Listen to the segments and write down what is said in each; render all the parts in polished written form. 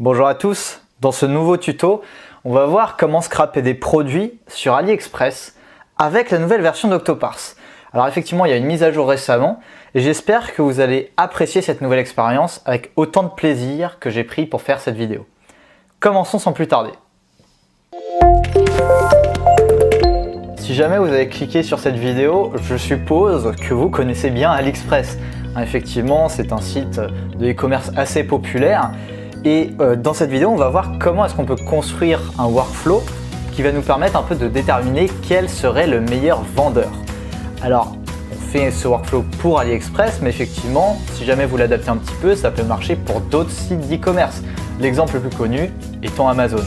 Bonjour à tous, dans ce nouveau tuto, on va voir comment scraper des produits sur AliExpress avec la nouvelle version d'Octoparse. Alors effectivement, il y a une mise à jour récemment et j'espère que vous allez apprécier cette nouvelle expérience avec autant de plaisir que j'ai pris pour faire cette vidéo. Commençons sans plus tarder. Si jamais vous avez cliqué sur cette vidéo, je suppose que vous connaissez bien AliExpress. Effectivement, c'est un site de e-commerce assez populaire. Et dans cette vidéo, on va voir comment est-ce qu'on peut construire un workflow qui va nous permettre un peu de déterminer quel serait le meilleur vendeur. Alors, on fait ce workflow pour AliExpress, mais effectivement, si jamais vous l'adaptez un petit peu, ça peut marcher pour d'autres sites d'e-commerce. L'exemple le plus connu étant Amazon.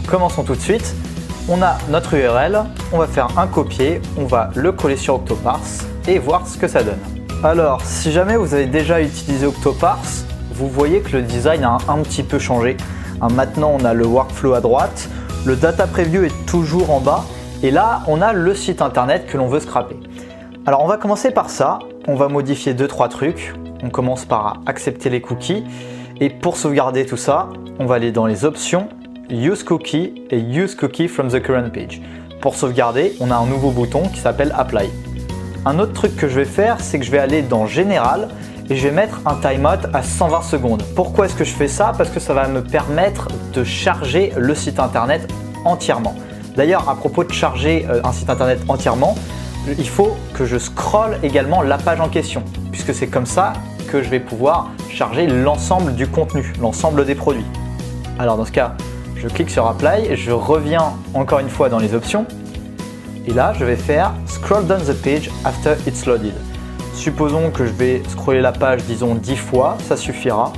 Commençons tout de suite. On a notre URL, on va faire un copier, on va le coller sur Octoparse et voir ce que ça donne. Alors, si jamais vous avez déjà utilisé Octoparse, vous voyez que le design a un petit peu changé. Maintenant, on a le workflow à droite, le data preview est toujours en bas et là, on a le site internet que l'on veut scraper. Alors, on va commencer par ça. On va modifier 2-3 trucs. On commence par accepter les cookies et pour sauvegarder tout ça, on va aller dans les options, Use Cookie et Use Cookie from the current page. Pour sauvegarder, on a un nouveau bouton qui s'appelle Apply. Un autre truc que je vais faire, c'est que je vais aller dans Général et je vais mettre un timeout à 120 secondes. Pourquoi est-ce que je fais ça? Parce que ça va me permettre de charger le site internet entièrement. D'ailleurs, à propos de charger un site internet entièrement, il faut que je scrolle également la page en question, puisque c'est comme ça que je vais pouvoir charger l'ensemble du contenu, l'ensemble des produits. Alors dans ce cas, je clique sur Apply, je reviens encore une fois dans les options, et là je vais faire Scroll down the page after it's loaded. Supposons que je vais scroller la page, disons 10 fois, ça suffira.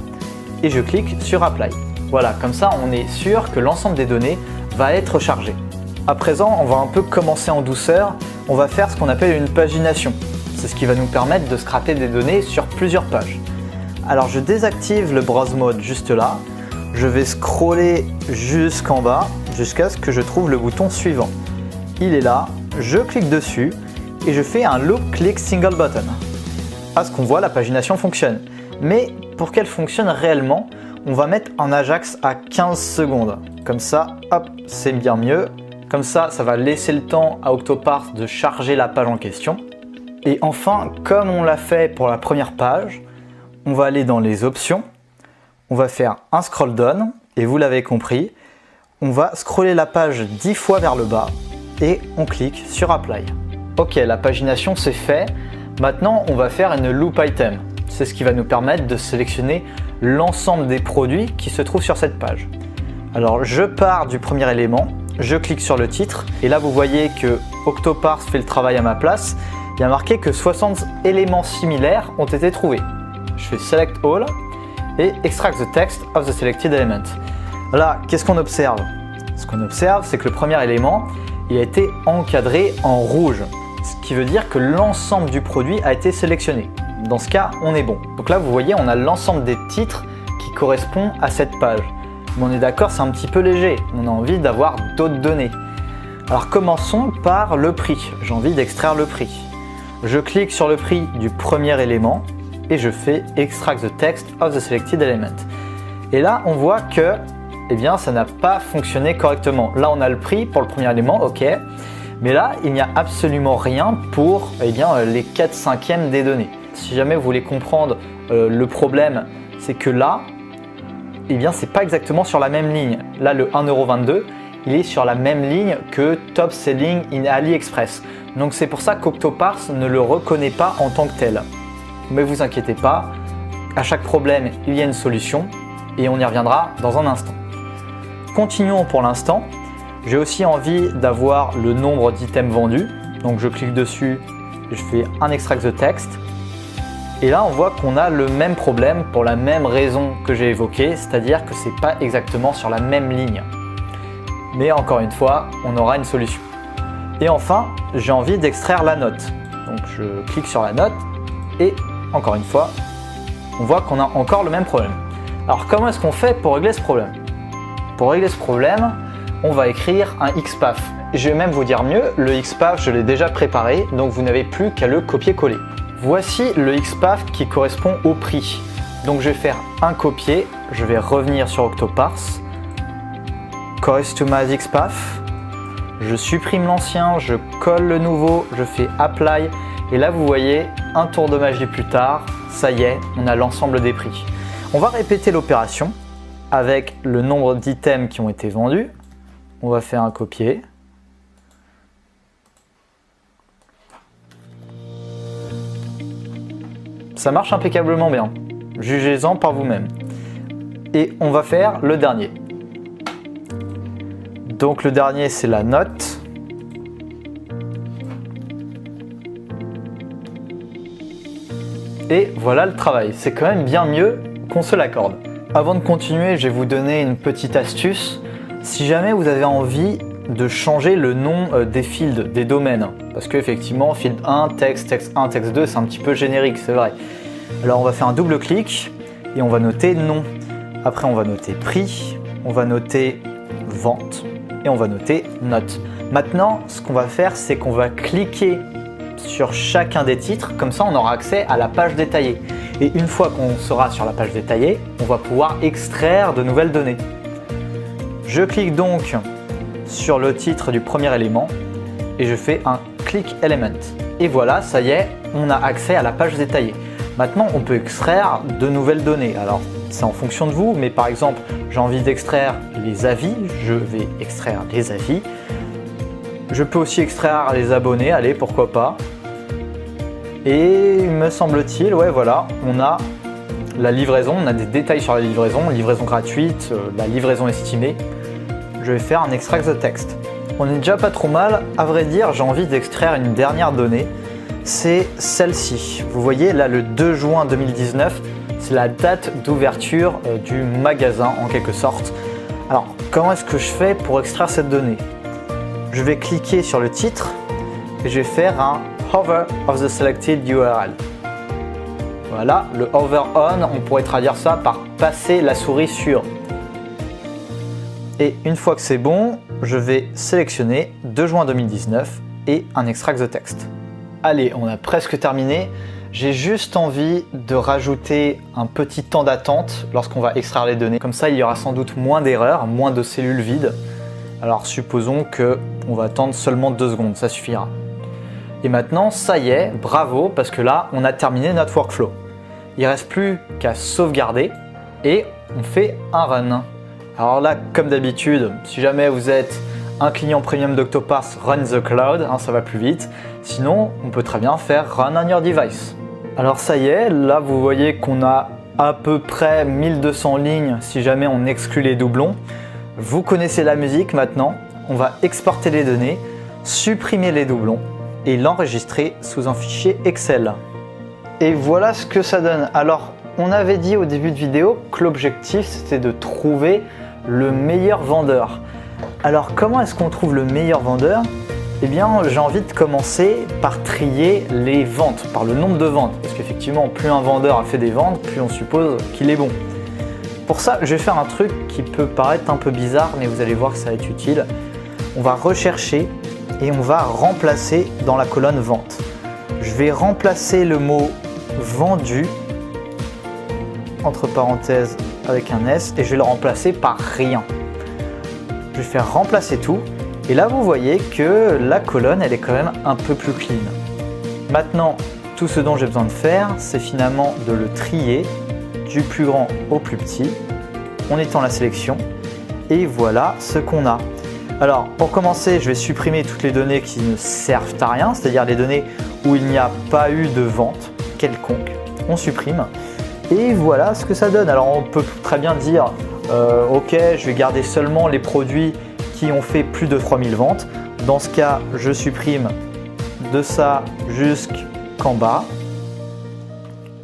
Et je clique sur Apply. Voilà, comme ça on est sûr que l'ensemble des données va être chargé. À présent, on va un peu commencer en douceur. On va faire ce qu'on appelle une pagination. C'est ce qui va nous permettre de scraper des données sur plusieurs pages. Alors je désactive le Browse Mode juste là. Je vais scroller jusqu'en bas, jusqu'à ce que je trouve le bouton suivant. Il est là, je clique dessus et je fais un Loop Click Single Button. À ce qu'on voit, la pagination fonctionne. Mais pour qu'elle fonctionne réellement, on va mettre un Ajax à 15 secondes. Comme ça, hop, c'est bien mieux. Comme ça, ça va laisser le temps à Octoparse de charger la page en question. Et enfin, comme on l'a fait pour la première page, on va aller dans les options. On va faire un scroll down et vous l'avez compris, on va scroller la page 10 fois vers le bas et on clique sur Apply. Ok, la pagination c'est fait. Maintenant, on va faire une loop item. C'est ce qui va nous permettre de sélectionner l'ensemble des produits qui se trouvent sur cette page. Alors, je pars du premier élément, je clique sur le titre et là, vous voyez que Octoparse fait le travail à ma place. Il y a marqué que 60 éléments similaires ont été trouvés. Je fais Select All et Extract the text of the selected element. Là, qu'est-ce qu'on observe? Ce qu'on observe, c'est que le premier élément, il a été encadré en rouge. Ce qui veut dire que l'ensemble du produit a été sélectionné. Dans ce cas, on est bon. Donc là, vous voyez, on a l'ensemble des titres qui correspondent à cette page. Mais on est d'accord, c'est un petit peu léger. On a envie d'avoir d'autres données. Alors commençons par le prix. J'ai envie d'extraire le prix. Je clique sur le prix du premier élément et je fais Extract the text of the selected element. Et là, on voit que ça n'a pas fonctionné correctement. Là, on a le prix pour le premier élément, ok. Mais là, il n'y a absolument rien pour les 4/5 des données. Si jamais vous voulez comprendre le problème, c'est que là, c'est pas exactement sur la même ligne. Là, le 1,22 €, il est sur la même ligne que Top Selling in AliExpress. Donc c'est pour ça qu'Octoparse ne le reconnaît pas en tant que tel. Mais vous inquiétez pas, à chaque problème, il y a une solution et on y reviendra dans un instant. Continuons pour l'instant. J'ai aussi envie d'avoir le nombre d'items vendus. Donc je clique dessus, je fais un Extract the text. Et là, on voit qu'on a le même problème pour la même raison que j'ai évoquée, c'est-à-dire que ce n'est pas exactement sur la même ligne. Mais encore une fois, on aura une solution. Et enfin, j'ai envie d'extraire la note. Donc je clique sur la note et encore une fois, on voit qu'on a encore le même problème. Alors comment est-ce qu'on fait pour régler ce problème? Pour régler ce problème, on va écrire un XPath. Je vais même vous dire mieux, le XPath, je l'ai déjà préparé, donc vous n'avez plus qu'à le copier-coller. Voici le XPath qui correspond au prix. Donc je vais faire un copier, je vais revenir sur Octoparse, Customize XPath, je supprime l'ancien, je colle le nouveau, je fais Apply et là vous voyez, un tour de magie plus tard, ça y est, on a l'ensemble des prix. On va répéter l'opération avec le nombre d'items qui ont été vendus. On va faire un copier. Ça marche impeccablement bien. Jugez-en par vous-même. Et on va faire le dernier. Donc le dernier, c'est la note. Et voilà le travail. C'est quand même bien mieux qu'on se l'accorde. Avant de continuer, je vais vous donner une petite astuce. Si jamais vous avez envie de changer le nom des fields, des domaines, parce qu'effectivement, field 1, texte 1, texte 2, c'est un petit peu générique, c'est vrai. Alors on va faire un double clic et on va noter nom. Après on va noter prix, on va noter vente et on va noter note. Maintenant, ce qu'on va faire, c'est qu'on va cliquer sur chacun des titres, comme ça on aura accès à la page détaillée. Et une fois qu'on sera sur la page détaillée, on va pouvoir extraire de nouvelles données. Je clique donc sur le titre du premier élément et je fais un click element. Et voilà, ça y est, on a accès à la page détaillée. Maintenant, on peut extraire de nouvelles données. Alors, c'est en fonction de vous, mais par exemple, j'ai envie d'extraire les avis, je vais extraire les avis. Je peux aussi extraire les abonnés, allez, pourquoi pas. Et me semble-t-il, ouais, voilà, on a la livraison, on a des détails sur la livraison gratuite, la livraison estimée. Je vais faire un extract the text. On n'est déjà pas trop mal. À vrai dire, j'ai envie d'extraire une dernière donnée. C'est celle-ci. Vous voyez là le 2 juin 2019, c'est la date d'ouverture du magasin en quelque sorte. Alors comment est-ce que je fais pour extraire cette donnée? Je vais cliquer sur le titre et je vais faire un hover of the selected URL. Voilà, le hover on, on pourrait traduire ça par passer la souris sur. Et une fois que c'est bon, je vais sélectionner 2 juin 2019 et un extract the text. Allez, on a presque terminé. J'ai juste envie de rajouter un petit temps d'attente lorsqu'on va extraire les données. Comme ça, il y aura sans doute moins d'erreurs, moins de cellules vides. Alors supposons qu'on va attendre seulement 2 secondes, ça suffira. Et maintenant, ça y est, bravo, parce que là, on a terminé notre workflow. Il ne reste plus qu'à sauvegarder et on fait un run. Alors là, comme d'habitude, si jamais vous êtes un client premium d'Octoparse, run the cloud, ça va plus vite. Sinon, on peut très bien faire run on your device. Alors ça y est, là vous voyez qu'on a à peu près 1200 lignes si jamais on exclut les doublons. Vous connaissez la musique maintenant, on va exporter les données, supprimer les doublons et l'enregistrer sous un fichier Excel. Et voilà ce que ça donne. Alors, on avait dit au début de vidéo que l'objectif c'était de trouver le meilleur vendeur. Alors comment est-ce qu'on trouve le meilleur vendeur? Eh bien j'ai envie de commencer par trier les ventes, par le nombre de ventes. Parce qu'effectivement plus un vendeur a fait des ventes, plus on suppose qu'il est bon. Pour ça je vais faire un truc qui peut paraître un peu bizarre, mais vous allez voir que ça va être utile. On va rechercher et on va remplacer dans la colonne vente. Je vais remplacer le mot vendu entre parenthèses avec un S et je vais le remplacer par rien. Je vais faire remplacer tout et là vous voyez que la colonne elle est quand même un peu plus clean. Maintenant tout ce dont j'ai besoin de faire c'est finalement de le trier du plus grand au plus petit. On étend la sélection et voilà ce qu'on a. Alors pour commencer je vais supprimer toutes les données qui ne servent à rien, c'est-à-dire les données où il n'y a pas eu de vente quelconque. On supprime et voilà ce que ça donne. Alors on peut très bien dire ok, je vais garder seulement les produits qui ont fait plus de 3000 ventes. Dans ce cas, je supprime de ça jusqu'en bas.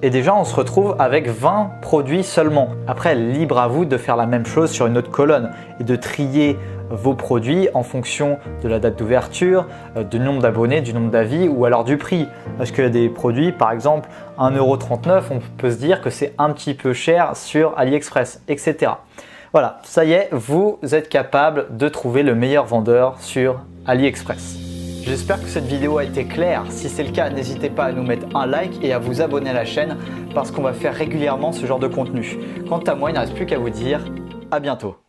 Et déjà, on se retrouve avec 20 produits seulement. Après, libre à vous de faire la même chose sur une autre colonne et de trier vos produits en fonction de la date d'ouverture, du nombre d'abonnés, du nombre d'avis ou alors du prix. Parce qu'il y a des produits, par exemple, 1,39 €, on peut se dire que c'est un petit peu cher sur AliExpress, etc. Voilà, ça y est, vous êtes capable de trouver le meilleur vendeur sur AliExpress. J'espère que cette vidéo a été claire. Si c'est le cas, n'hésitez pas à nous mettre un like et à vous abonner à la chaîne parce qu'on va faire régulièrement ce genre de contenu. Quant à moi, il ne reste plus qu'à vous dire à bientôt.